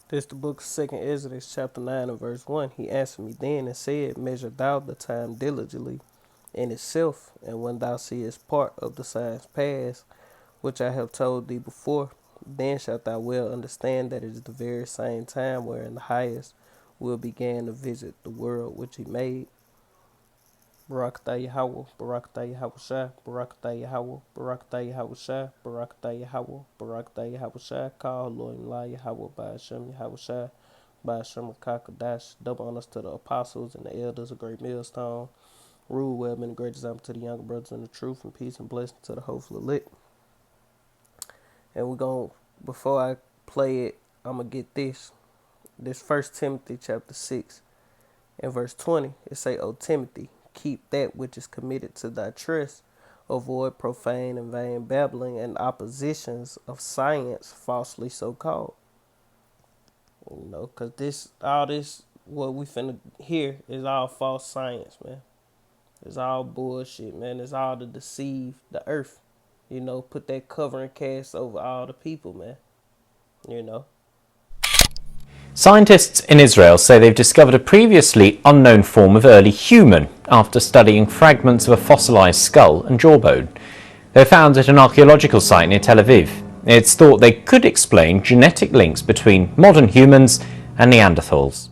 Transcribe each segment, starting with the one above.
This the book of 2nd Exodus, chapter 9 and verse 1. He answered me then and said, Measure thou the time diligently in itself, and when thou seest part of the signs pass, which I have told thee before, then shalt thou well understand that it is the very same time wherein the highest will begin to visit the world which he made. Barakatah Yahweh, Barakatah Yahweh Shai, Barakatah Yahweh, Barakatah Yahweh Shai, Barakatah Yahweh, Barakatah Yahweh Shai, call Lord La Yahweh, Ba'ashem Yahweh Shai, Ba'ashem Kakadash, double honors to the apostles and the elders of Great Millstone. Rule well, been a great example to the younger brothers in the truth, and peace and blessing to the hopeful elect. And we're going, before I play it, I'm going to get this. This 1 Timothy chapter 6 and verse 20. It say, O Timothy, keep that which is committed to thy trust. Avoid profane and vain babbling and oppositions of science falsely so called. You know, because all this, what we finna hear is all false science, man. It's all bullshit, man. It's all to deceive the earth. You know, put that covering cast over all the people, man. You know. Scientists in Israel say they've discovered a previously unknown form of early human after studying fragments of a fossilized skull and jawbone. They were found at an archaeological site near Tel Aviv. It's thought they could explain genetic links between modern humans and Neanderthals.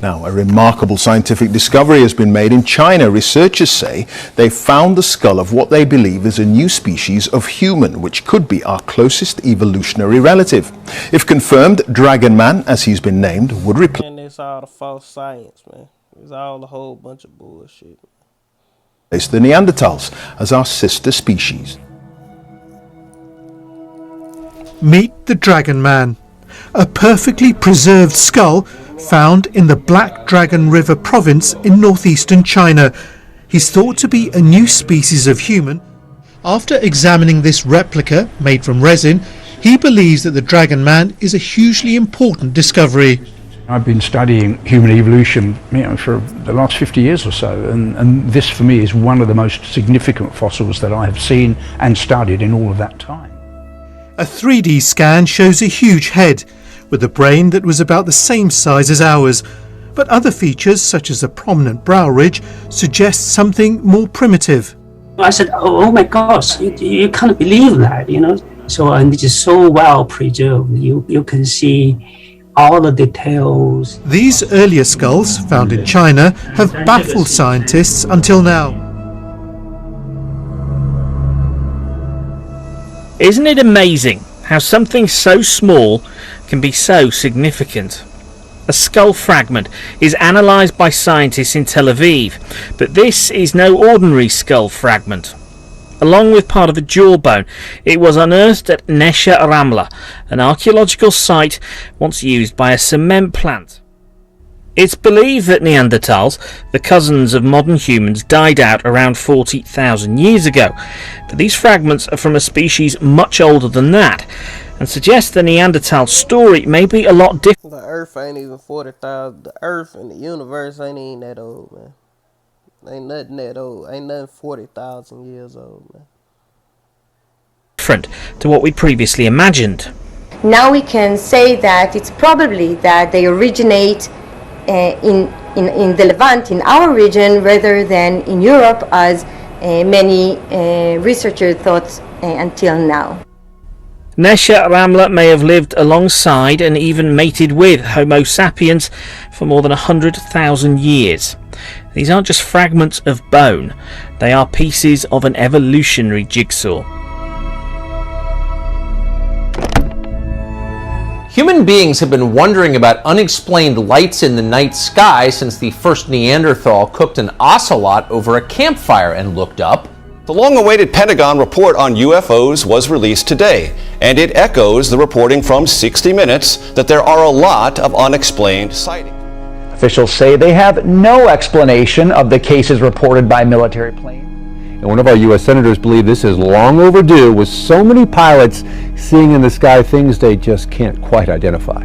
Now, a remarkable scientific discovery has been made in China. Researchers say they found the skull of what they believe is a new species of human, which could be our closest evolutionary relative. If confirmed, Dragon Man, as he's been named, would replace... And it's all the false science, man. It's all a whole bunch of bullshit. The Neanderthals as our sister species. Meet the Dragon Man, a perfectly preserved skull found in the Black Dragon River province in northeastern China. He's thought to be a new species of human. After examining this replica made from resin, he believes that the Dragon Man is a hugely important discovery. I've been studying human evolution, for the last 50 years or so, and this for me is one of the most significant fossils that I have seen and studied in all of that time. A 3D scan shows a huge head, with a brain that was about the same size as ours, but other features such as a prominent brow ridge suggest something more primitive. I said, oh my gosh, you can't believe that, So, and it is so well preserved. You can see all the details. These earlier skulls, found in China, have baffled scientists until now. Isn't it amazing how something so small can be so significant? A skull fragment is analysed by scientists in Tel Aviv, but this is no ordinary skull fragment. Along with part of the jawbone, it was unearthed at Nesha Ramla, an archaeological site once used by a cement plant. It's believed that Neanderthals, the cousins of modern humans, died out around 40,000 years ago, but these fragments are from a species much older than that, and suggest the Neanderthal story may be a lot different. The earth ain't even 40,000. The earth and the universe ain't even that old, man. Ain't nothing that old. Ain't nothing 40,000 years old, man. Different to what we previously imagined. Now we can say that it's probably that they originate in the Levant, in our region, rather than in Europe, as many researchers thought until now. Nesha Ramla may have lived alongside and even mated with Homo sapiens for more than 100,000 years. These aren't just fragments of bone, they are pieces of an evolutionary jigsaw. Human beings have been wondering about unexplained lights in the night sky since the first Neanderthal cooked an ocelot over a campfire and looked up. The long-awaited Pentagon report on UFOs was released today, and it echoes the reporting from 60 Minutes that there are a lot of unexplained sightings. Officials say they have no explanation of the cases reported by military planes. And one of our U.S. senators believe this is long overdue, with so many pilots seeing in the sky things they just can't quite identify.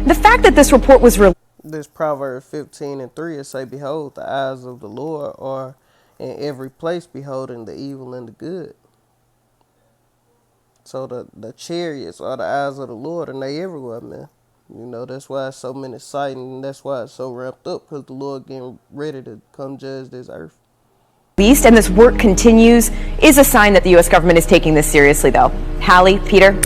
The fact that this report was released. This Proverbs 15 and 3 it say, Behold, the eyes of the Lord are in every place, beholding the evil and the good. So the chariots are the eyes of the Lord, and they everywhere, man. You know, that's why it's so many sightings, and that's why it's so ramped up, because the Lord getting ready to come judge this earth. Beast, and this work continues, is a sign that the U.S. government is taking this seriously, though. Hallie, Peter?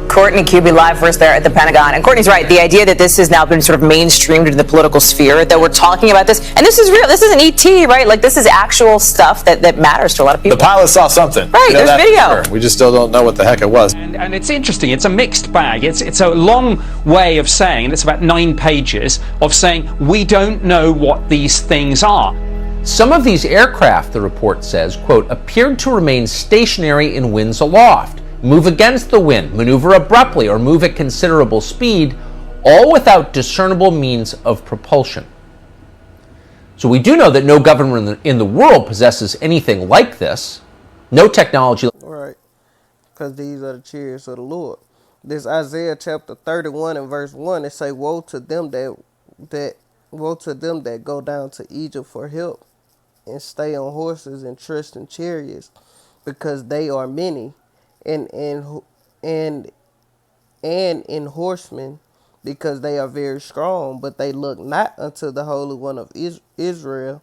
Courtney Cubey live for us there at the Pentagon. And Courtney's right. The idea that this has now been sort of mainstreamed into the political sphere, that we're talking about this, and this is real. This isn't ET, right? Like, this is actual stuff that matters to a lot of people. The pilot saw something. Right, there's video. Sure. We just still don't know what the heck it was. And it's interesting. It's a mixed bag. It's a long way of saying, and it's about 9 pages, of saying we don't know what these things are. Some of these aircraft, the report says, quote, appeared to remain stationary in winds aloft, move against the wind, maneuver abruptly, or move at considerable speed, all without discernible means of propulsion. So we do know that no government in the world possesses anything like this. No technology. Right. Because these are the chariots of the Lord. This Isaiah chapter 31 and verse 1, it say, woe to them that go down to Egypt for help, and stay on horses and trust in chariots, because they are many, and in horsemen, because they are very strong, but they look not unto the Holy One of Israel,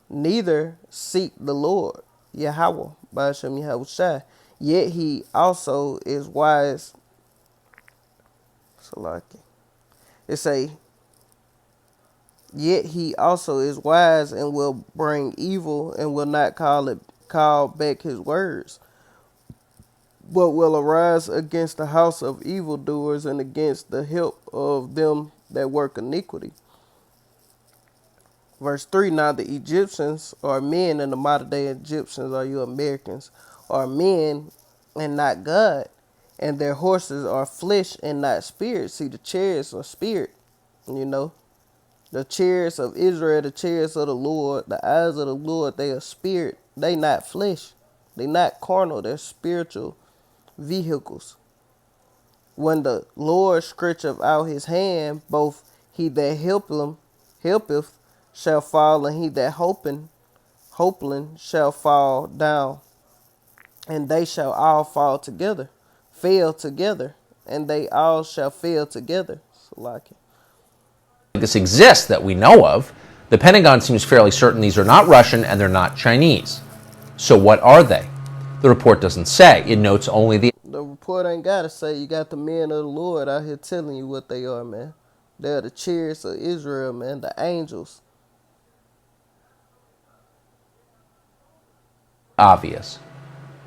neither seek the Lord, Yahweh, Ba'ashem Yahushai. Yet he also is wise. So like it say, yet he also is wise and will bring evil, and will not call back his words, but will arise against the house of evildoers, and against the help of them that work iniquity. Verse 3, now the Egyptians are men, and the modern day Egyptians, are you Americans, are men and not God, and their horses are flesh and not spirit. See, the chariots are spirit, you know. The chariots of Israel, the chariots of the Lord, the eyes of the Lord, they are spirit. They not flesh. They not carnal. They're spiritual vehicles. When the Lord stretcheth out his hand, both he that helpeth shall fall, and he that hoping shall fall down. And they shall all fail together, and they all shall fail together. So like it. This exists that we know of. The Pentagon seems fairly certain these are not Russian and they're not Chinese. So what are they? The report doesn't say. It notes only the report ain't gotta say. You got the men of the Lord out here telling you what they are, man. They're the chariots of Israel, man, the angels. obvious.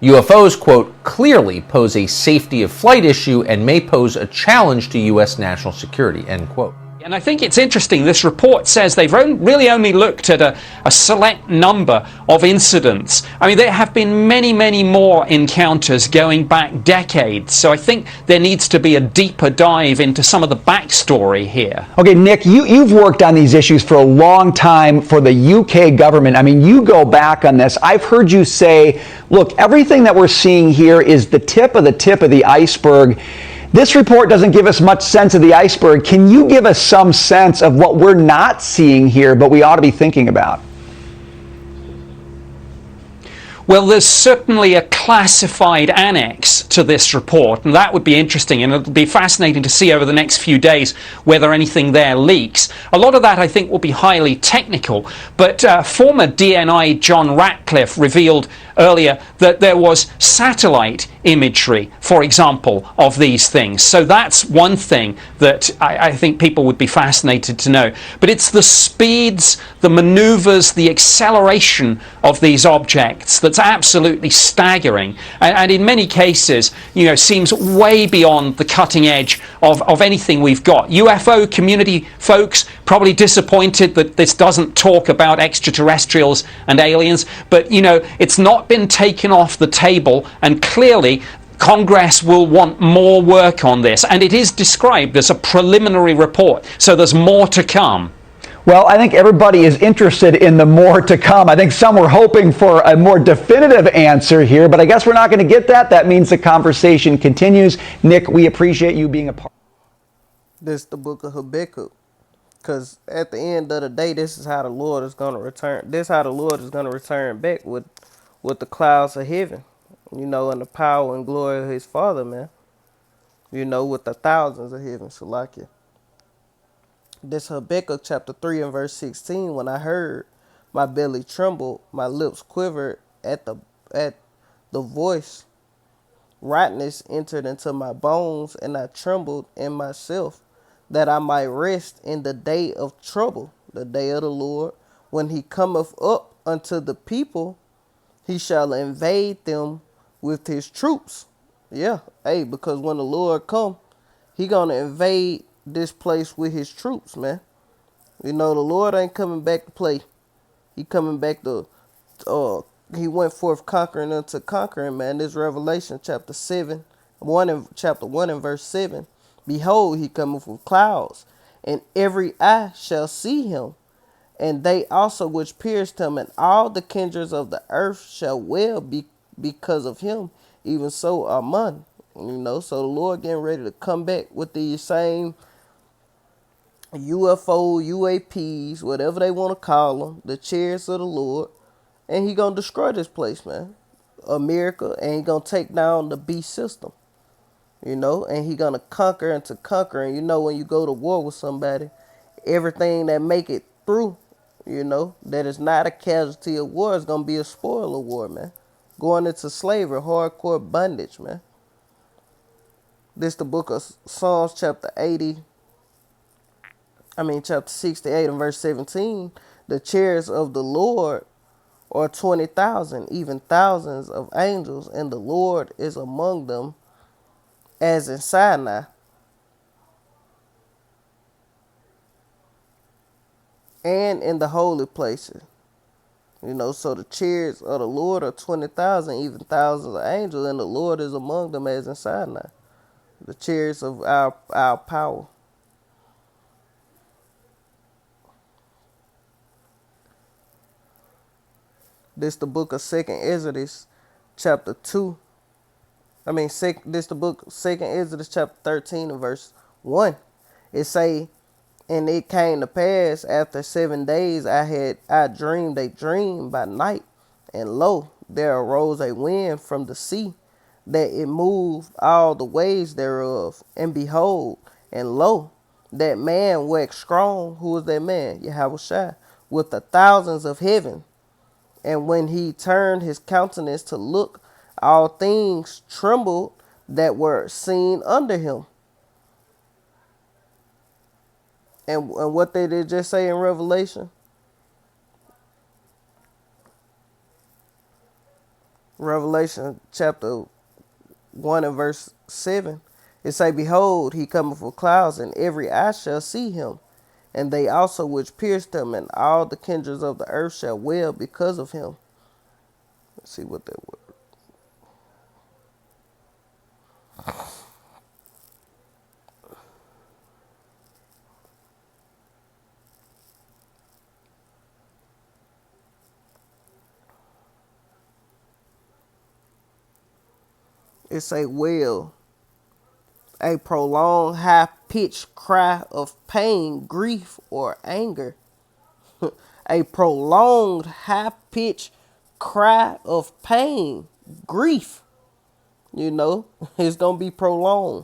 UFOs, quote, clearly pose a safety of flight issue and may pose a challenge to U.S. national security, end quote. And I think it's interesting, this report says they've really only looked at a select number of incidents. I mean, there have been many, many more encounters going back decades. So I think there needs to be a deeper dive into some of the backstory here. Okay, Nick, you've worked on these issues for a long time for the UK government. I mean, you go back on this. I've heard you say, look, everything that we're seeing here is the tip of the iceberg. This report doesn't give us much sense of the iceberg. Can you give us some sense of what we're not seeing here, but we ought to be thinking about? Well, there's certainly a classified annex to this report, and that would be interesting, and it'll be fascinating to see over the next few days whether anything there leaks. A lot of that, I think, will be highly technical, but former DNI John Ratcliffe revealed earlier that there was satellite imagery, for example, of these things. So that's one thing that I think people would be fascinated to know. But it's the speeds, the maneuvers, the acceleration of these objects that's absolutely staggering, and in many cases, you know, seems way beyond the cutting edge of anything we've got. UFO community folks probably disappointed that this doesn't talk about extraterrestrials and aliens, but you know, it's not been taken off the table, and clearly Congress will want more work on this, and it is described as a preliminary report, so there's more to come. Well, I think everybody is interested in the more to come. I think some were hoping for a more definitive answer here, but I guess we're not going to get that. That means the conversation continues. Nick, we appreciate you being a part. This is the book of Habakkuk. Because at the end of the day, this is how the Lord is going to return. This is how the Lord is going to return back with the clouds of heaven. You know, in the power and glory of his Father, man. You know, with the thousands of heaven, Salakia. This Habakkuk chapter 3 and verse 16. When I heard, my belly trembled, my lips quivered at the voice. Rottenness entered into my bones, and I trembled in myself, that I might rest in the day of trouble, the day of the Lord. When he cometh up unto the people, he shall invade them with his troops. Yeah, hey, because when the Lord come, he gonna invade this place with his troops, man. You know, the Lord ain't coming back to play. He coming back to, uh, he went forth conquering unto conquering, man. This Revelation chapter 7, chapter 1 and verse 7. Behold, he cometh with clouds, and every eye shall see him, and they also which pierced him, and all the kindreds of the earth shall wail because of him. Even so, Amen. You know, so the Lord getting ready to come back with these same UFO, UAPs, whatever they want to call them, the chariots of the Lord, and he gonna destroy this place, man, America, and he gonna take down the beast system, you know, and he gonna conquer into conquering. You know, when you go to war with somebody, everything that make it through, you know, that is not a casualty of war is gonna be a spoil of war, man. Going into slavery, hardcore bondage, man. This the book of Psalms chapter 68 and verse 17. The chariots of the Lord are 20,000, even thousands of angels, and the Lord is among them as in Sinai. And in the holy places. You know, so the chariots of the Lord are 20,000, even thousands of angels, and the Lord is among them as in Sinai. The chariots of our power. This the book of Second Exodus, chapter 2. This the book of Second Exodus, chapter 13, and verse 1. It say, and it came to pass after 7 days I dreamed a dream by night, and lo, there arose a wind from the sea, that it moved all the waves thereof. And behold, and lo, that man waxed strong. Who was that man? Yahweh, with the thousands of heaven. And when he turned his countenance to look, all things trembled that were seen under him. And what they did just say in Revelation? Revelation chapter 1 and verse 7. It say, behold, he cometh with clouds, and every eye shall see him. And they also which pierced him, and all the kindreds of the earth shall wail because of him. Let's see what that was. It say wail, a prolonged high-pitched cry of pain, grief, or anger. A prolonged high-pitched cry of pain, grief. You know, it's gonna be prolonged.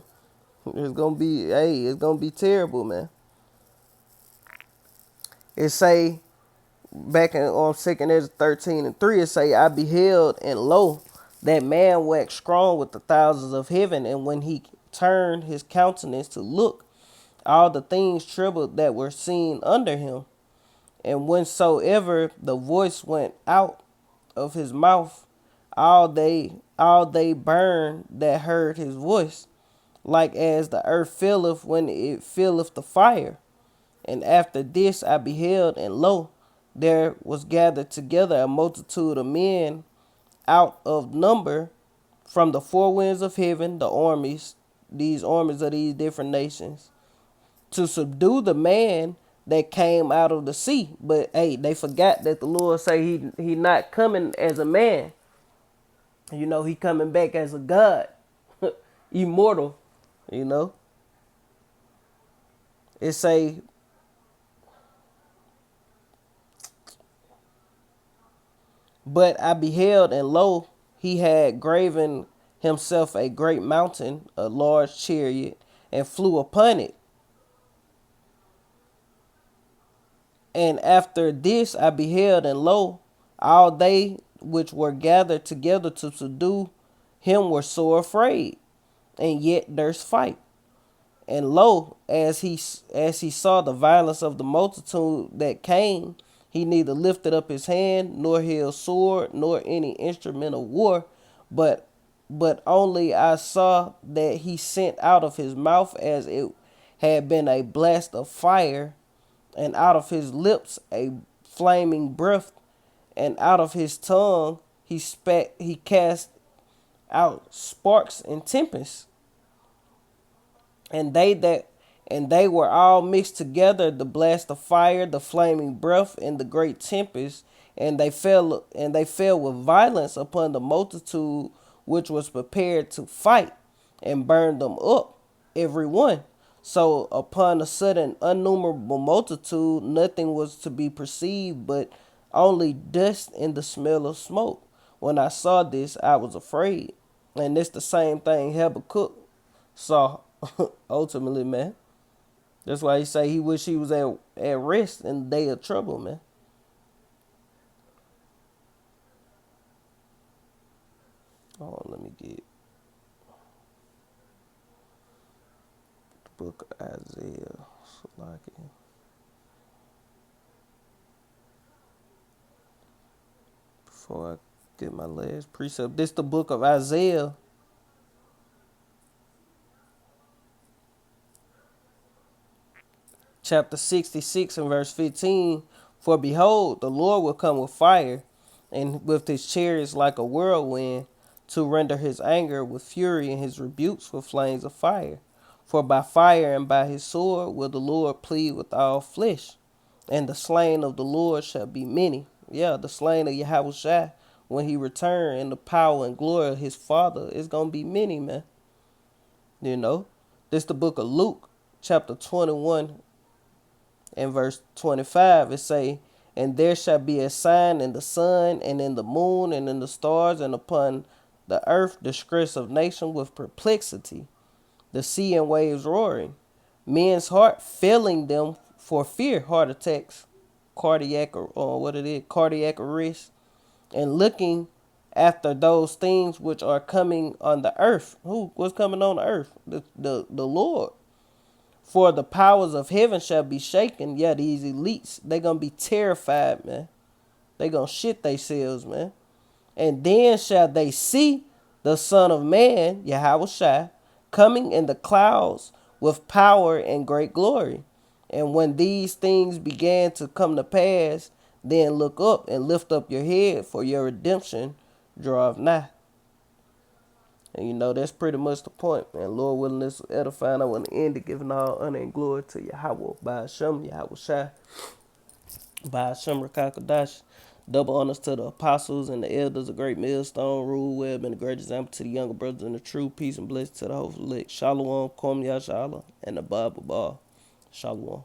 It's gonna be terrible, man. It say back on 2nd Ezra 13 and 3, it say, I beheld, and lo, that man waxed strong with the thousands of heaven, and when he turned his countenance to look, all the things trembled that were seen under him. And whensoever the voice went out of his mouth, all they burned that heard his voice, like as the earth filleth when it filleth the fire. And after this I beheld, and lo, there was gathered together a multitude of men out of number from the four winds of heaven, the armies, these armies of these different nations, to subdue the man that came out of the sea. But hey, they forgot that the Lord say he not coming as a man. You know, he coming back as a God, immortal, you know. It say, but I beheld, and lo, he had graven himself a great mountain, a large chariot, and flew upon it. And after this I beheld, and lo, all they which were gathered together to subdue him were sore afraid, and yet durst fight. And lo, as he saw the violence of the multitude that came, he neither lifted up his hand, nor held sword, nor any instrument of war, but only I saw that he sent out of his mouth as it had been a blast of fire, and out of his lips a flaming breath, and out of his tongue he cast out sparks and tempests. And they were all mixed together, the blast of fire, the flaming breath, and the great tempest, and they fell with violence upon the multitude which was prepared to fight, and burned them up, every one. So upon a sudden innumerable multitude, nothing was to be perceived but only dust and the smell of smoke. When I saw this, I was afraid. And it's the same thing Habakkuk saw ultimately, man. That's why he say he wish he was at rest in the day of trouble, man. Oh, let me get the book of Isaiah. Before I get my last precept, this the book of Isaiah, chapter 66 and verse 15. For behold, the Lord will come with fire, and with his chariots like a whirlwind, to render his anger with fury, and his rebukes with flames of fire. For by fire and by his sword will the Lord plead with all flesh, and the slain of the Lord shall be many. Yeah, the slain of Yahushua, when he return in the power and glory of his Father, is going to be many, man. You know, this the book of Luke, chapter 21 and verse 25. It say, and there shall be a sign in the sun, and in the moon, and in the stars, and upon the earth distress of nation with perplexity, the sea and waves roaring, men's heart failing them for fear, heart attacks, cardiac cardiac arrest, and looking after those things which are coming on the earth. Who was coming on the earth? The Lord. For the powers of heaven shall be shaken. Yeah, these elites, they gonna be terrified, man. They gonna shit themselves, man. And then shall they see the Son of Man, Yahushua, coming in the clouds with power and great glory. And when these things began to come to pass, then look up and lift up your head, for your redemption draweth nigh. And you know, that's pretty much the point, man. Lord willing, this edifying. I want to end it giving all honor and glory to Yahweh, by Hashem, Yahushua, by Hashem Rakakadash. Double honors to the apostles and the elders, a great millstone, rule well, been a great example to the younger brothers in the true peace and blessing to the whole elect. Shalom, Kom Yashala, and the Bible Bar. Shalom.